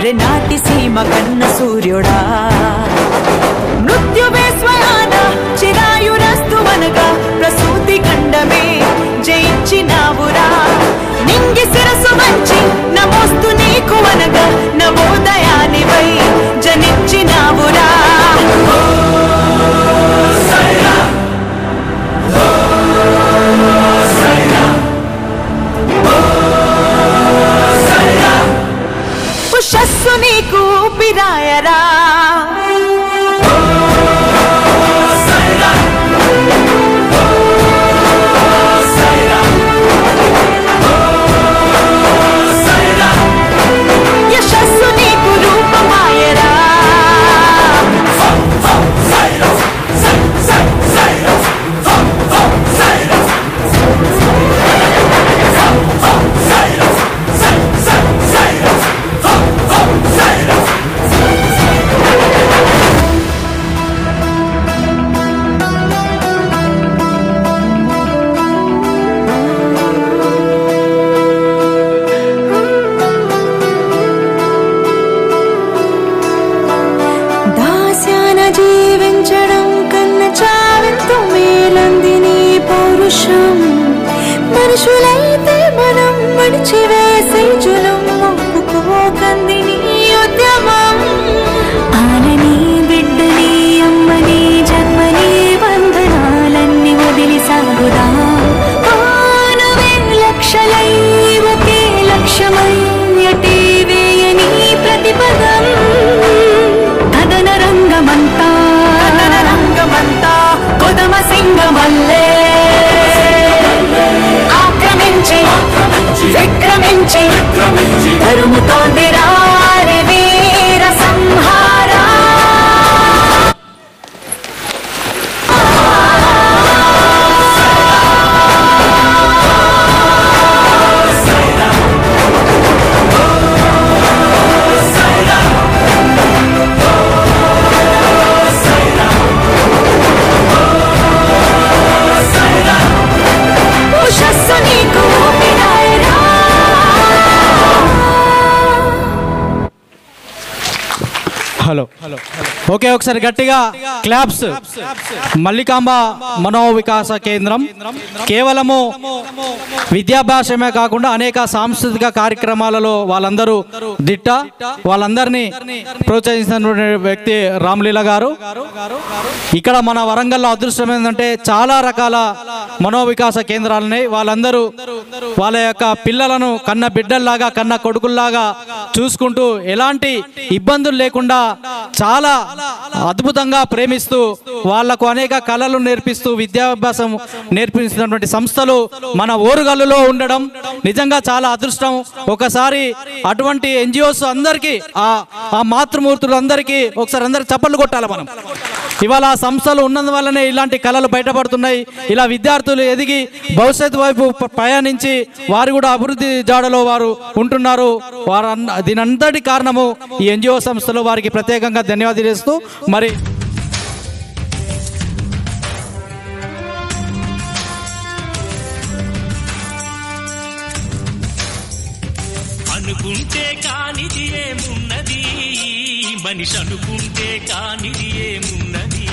రెనాటి సీమ కన్న సూర్యుడా మృత్యువే స్వయాన చిరాయురస్తువనగా ప్రసూతి ఖండమే జయించినావురా నింగి శిరసు వంచి నమోస్తు నీకు అనగా నవోదయానివై జనించినావురా ఉషస్సు నీకు పిరాయరా యశస్సు నీకు రూపమాయరా జీవించడం కన్న చావెంతో మేలందిని పౌరుషం మనుషులైతే మనం మడిచివేసే జులం ఒప్పుకోకందిని ఉద్యమం ఆనని బిడ్డని అమ్మని జన్మని బంధనాలన్నీ వదిలి సాగుదా ఆనవే లక్షలై ఒకే లక్ష్యమై ఎటే వేయని ప్రతిపదం రంగమంతా కొదమ సింగమల్లే ఆక్రమించి విక్రమించి తరుముతోంది రారి వీర సంహారా హలో ఓకే ఒకసారి గట్టిగా క్లాప్స్. మల్లికాంబ మనోవికాస కేంద్రం కేవలము విద్యాభ్యాసమే కాకుండా అనేక సాంస్కృతిక కార్యక్రమాలలో వాళ్ళందరూ దిట్ట, వాళ్ళందరినీ ప్రోత్సహించిన వ్యక్తి రామ్లీల గారు. ఇక్కడ మన వరంగల్లో అదృష్టం ఏంటంటే చాలా రకాల మనోవికాస కేంద్రాలని వాళ్ళందరూ వాళ్ళ యొక్క పిల్లలను కన్న బిడ్డల్లాగా కన్న కొడుకుల్లాగా చూసుకుంటూ ఎలాంటి ఇబ్బందులు లేకుండా చాలా అద్భుతంగా ప్రేమిస్తూ వాళ్లకు అనేక కళలు నేర్పిస్తూ విద్యాభ్యాసం నేర్పిస్తున్నటువంటి సంస్థలు మన ఓరుగల్లులో ఉండడం నిజంగా చాలా అదృష్టం. ఒకసారి అటువంటి ఎన్జిఓస్ అందరికీ ఆ మాతృమూర్తులందరికీ ఒకసారి అందరికి చప్పట్లు కొట్టాలి మనం. ఇవాళ ఆ సంస్థలు ఉన్నందువల్లనే ఇలాంటి కళలు బయటపడుతున్నాయి. ఇలా విద్యార్థులు ఎదిగి భవిష్యత్తు వైపు ప్రయాణించి వారు కూడా అభివృద్ధి జాడలో వారు ఉంటున్నారు. దీనంతటి కారణము ఈ ఎన్జిఓ సంస్థలు. వారికి ప్రత్యేకంగా ధన్యవాదాలు చేస్తూ మరి అనుకుంటే కానిది ఏమున్నది మనిషి అనుకుంటే కానిది ఏమున్నది.